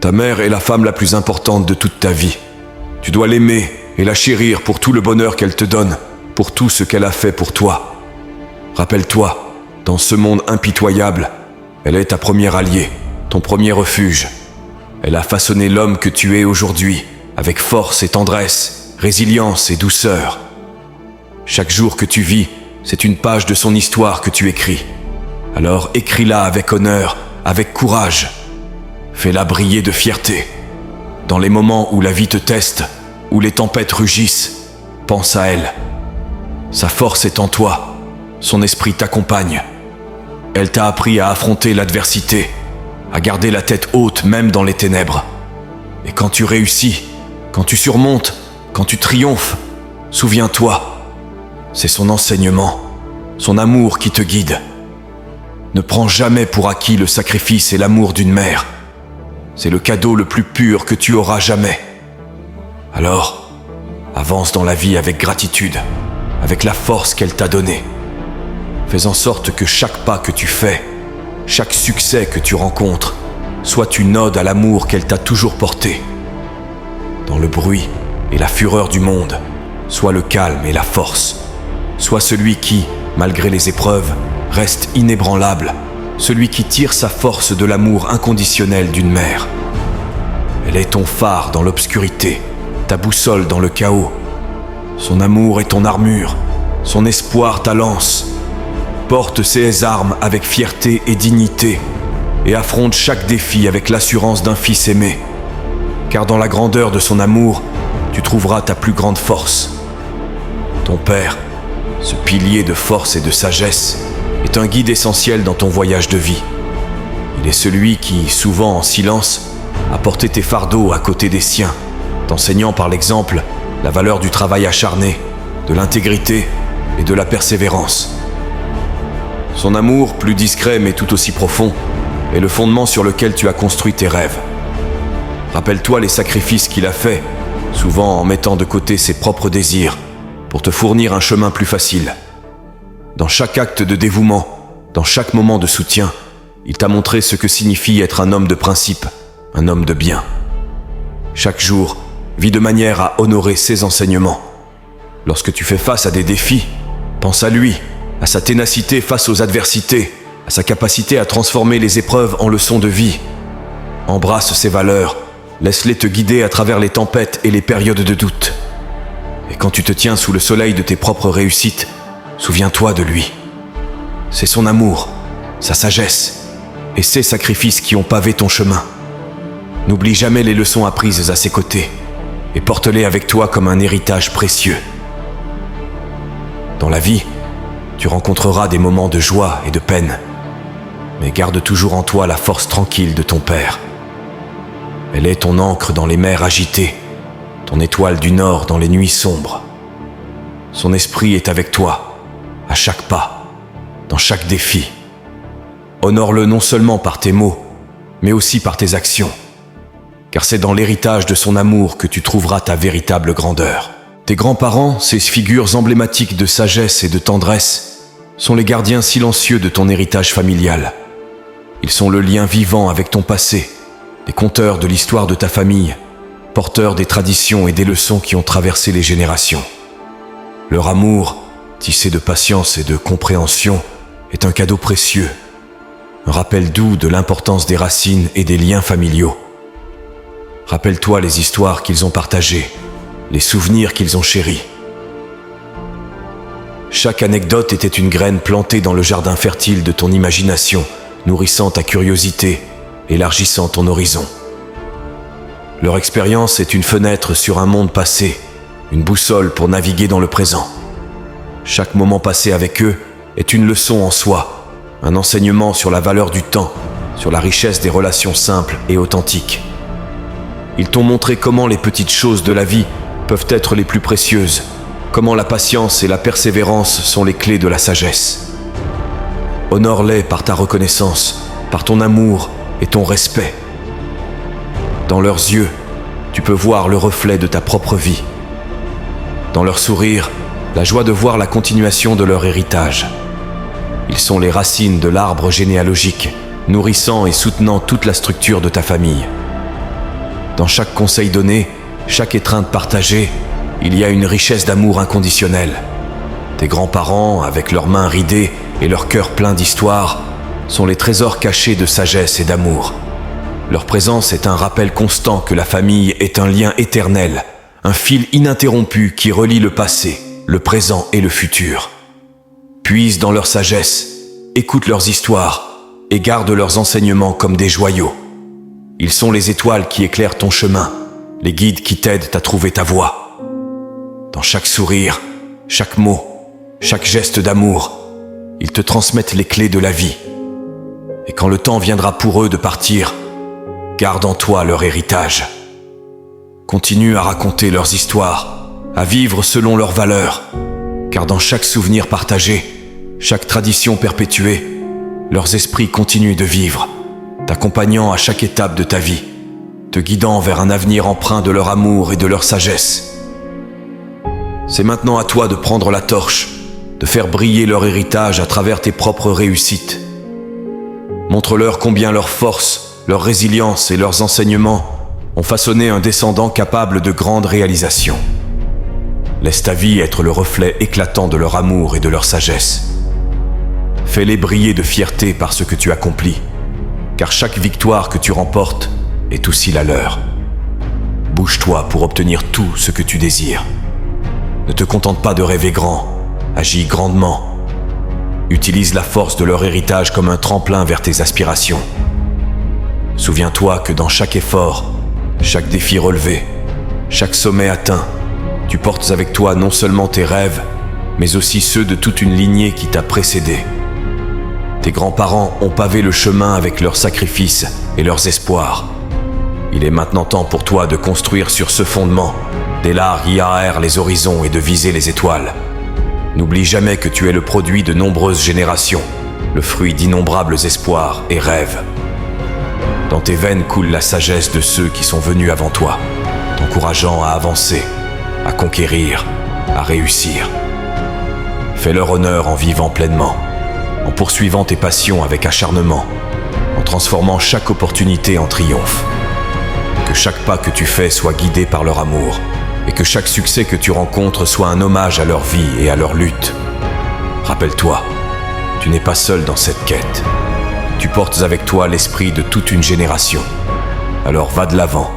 Ta mère est la femme la plus importante de toute ta vie. Tu dois l'aimer et la chérir pour tout le bonheur qu'elle te donne, pour tout ce qu'elle a fait pour toi. Rappelle-toi, dans ce monde impitoyable, elle est ta première alliée, ton premier refuge. Elle a façonné l'homme que tu es aujourd'hui, avec force et tendresse, résilience et douceur. Chaque jour que tu vis, c'est une page de son histoire que tu écris. Alors écris-la avec honneur, avec courage. Fais-la briller de fierté. Dans les moments où la vie te teste, où les tempêtes rugissent, pense à elle. Sa force est en toi, son esprit t'accompagne. Elle t'a appris à affronter l'adversité, à garder la tête haute même dans les ténèbres. Et quand tu réussis, quand tu surmontes, quand tu triomphes, souviens-toi, c'est son enseignement, son amour qui te guide. Ne prends jamais pour acquis le sacrifice et l'amour d'une mère. C'est le cadeau le plus pur que tu auras jamais. Alors, avance dans la vie avec gratitude, avec la force qu'elle t'a donnée. Fais en sorte que chaque pas que tu fais, chaque succès que tu rencontres, soit une ode à l'amour qu'elle t'a toujours porté. Dans le bruit et la fureur du monde, sois le calme et la force. Sois celui qui, malgré les épreuves, reste inébranlable, celui qui tire sa force de l'amour inconditionnel d'une mère. Elle est ton phare dans l'obscurité, ta boussole dans le chaos. Son amour est ton armure, son espoir ta lance. Porte ses armes avec fierté et dignité et affronte chaque défi avec l'assurance d'un fils aimé. Car dans la grandeur de son amour, tu trouveras ta plus grande force. Ton père, ce pilier de force et de sagesse, est un guide essentiel dans ton voyage de vie. Il est celui qui, souvent en silence, a porté tes fardeaux à côté des siens, t'enseignant par l'exemple la valeur du travail acharné, de l'intégrité et de la persévérance. Son amour, plus discret mais tout aussi profond, est le fondement sur lequel tu as construit tes rêves. Rappelle-toi les sacrifices qu'il a faits, souvent en mettant de côté ses propres désirs, pour te fournir un chemin plus facile. Dans chaque acte de dévouement, dans chaque moment de soutien, il t'a montré ce que signifie être un homme de principe, un homme de bien. Chaque jour, vis de manière à honorer ses enseignements. Lorsque tu fais face à des défis, pense à lui, à sa ténacité face aux adversités, à sa capacité à transformer les épreuves en leçons de vie. Embrasse ses valeurs, laisse-les te guider à travers les tempêtes et les périodes de doute. Et quand tu te tiens sous le soleil de tes propres réussites, souviens-toi de lui. C'est son amour, sa sagesse et ses sacrifices qui ont pavé ton chemin. N'oublie jamais les leçons apprises à ses côtés et porte-les avec toi comme un héritage précieux. Dans la vie, tu rencontreras des moments de joie et de peine, mais garde toujours en toi la force tranquille de ton père. Elle est ton ancre dans les mers agitées, ton étoile du nord dans les nuits sombres. Son esprit est avec toi, à chaque pas, dans chaque défi. Honore-le non seulement par tes mots, mais aussi par tes actions, car c'est dans l'héritage de son amour que tu trouveras ta véritable grandeur. Tes grands-parents, ces figures emblématiques de sagesse et de tendresse, sont les gardiens silencieux de ton héritage familial. Ils sont le lien vivant avec ton passé, les conteurs de l'histoire de ta famille, porteurs des traditions et des leçons qui ont traversé les générations. Leur amour, tissé de patience et de compréhension, est un cadeau précieux, un rappel doux de l'importance des racines et des liens familiaux. Rappelle-toi les histoires qu'ils ont partagées, les souvenirs qu'ils ont chéris. Chaque anecdote était une graine plantée dans le jardin fertile de ton imagination, nourrissant ta curiosité, élargissant ton horizon. Leur expérience est une fenêtre sur un monde passé, une boussole pour naviguer dans le présent. Chaque moment passé avec eux est une leçon en soi, un enseignement sur la valeur du temps, sur la richesse des relations simples et authentiques. Ils t'ont montré comment les petites choses de la vie peuvent être les plus précieuses, comment la patience et la persévérance sont les clés de la sagesse. Honore-les par ta reconnaissance, par ton amour et ton respect. Dans leurs yeux, tu peux voir le reflet de ta propre vie. Dans leur sourire, la joie de voir la continuation de leur héritage. Ils sont les racines de l'arbre généalogique, nourrissant et soutenant toute la structure de ta famille. Dans chaque conseil donné, chaque étreinte partagée, il y a une richesse d'amour inconditionnel. Tes grands-parents, avec leurs mains ridées et leur cœur plein d'histoire, sont les trésors cachés de sagesse et d'amour. Leur présence est un rappel constant que la famille est un lien éternel, un fil ininterrompu qui relie le passé, le présent et le futur. Puise dans leur sagesse, écoute leurs histoires et garde leurs enseignements comme des joyaux. Ils sont les étoiles qui éclairent ton chemin, les guides qui t'aident à trouver ta voie. Dans chaque sourire, chaque mot, chaque geste d'amour, ils te transmettent les clés de la vie. Et quand le temps viendra pour eux de partir, garde en toi leur héritage. Continue à raconter leurs histoires, à vivre selon leurs valeurs, car dans chaque souvenir partagé, chaque tradition perpétuée, leurs esprits continuent de vivre, t'accompagnant à chaque étape de ta vie, te guidant vers un avenir empreint de leur amour et de leur sagesse. C'est maintenant à toi de prendre la torche, de faire briller leur héritage à travers tes propres réussites. Montre-leur combien leur force, leur résilience et leurs enseignements ont façonné un descendant capable de grandes réalisations. Laisse ta vie être le reflet éclatant de leur amour et de leur sagesse. Fais-les briller de fierté par ce que tu accomplis, car chaque victoire que tu remportes est aussi la leur. Bouge-toi pour obtenir tout ce que tu désires. Ne te contente pas de rêver grand, agis grandement. Utilise la force de leur héritage comme un tremplin vers tes aspirations. Souviens-toi que dans chaque effort, chaque défi relevé, chaque sommet atteint, tu portes avec toi non seulement tes rêves, mais aussi ceux de toute une lignée qui t'a précédé. Tes grands-parents ont pavé le chemin avec leurs sacrifices et leurs espoirs. Il est maintenant temps pour toi de construire sur ce fondement, d'élargir les horizons et de viser les étoiles. N'oublie jamais que tu es le produit de nombreuses générations, le fruit d'innombrables espoirs et rêves. Dans tes veines coule la sagesse de ceux qui sont venus avant toi, t'encourageant à avancer, à conquérir, à réussir. Fais leur honneur en vivant pleinement, en poursuivant tes passions avec acharnement, en transformant chaque opportunité en triomphe. Que chaque pas que tu fais soit guidé par leur amour, et que chaque succès que tu rencontres soit un hommage à leur vie et à leur lutte. Rappelle-toi, tu n'es pas seul dans cette quête. Tu portes avec toi l'esprit de toute une génération. Alors va de l'avant,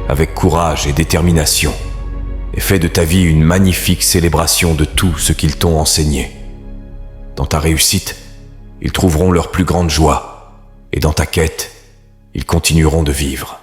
avec courage et détermination, et fais de ta vie une magnifique célébration de tout ce qu'ils t'ont enseigné. Dans ta réussite, ils trouveront leur plus grande joie, et dans ta quête, ils continueront de vivre.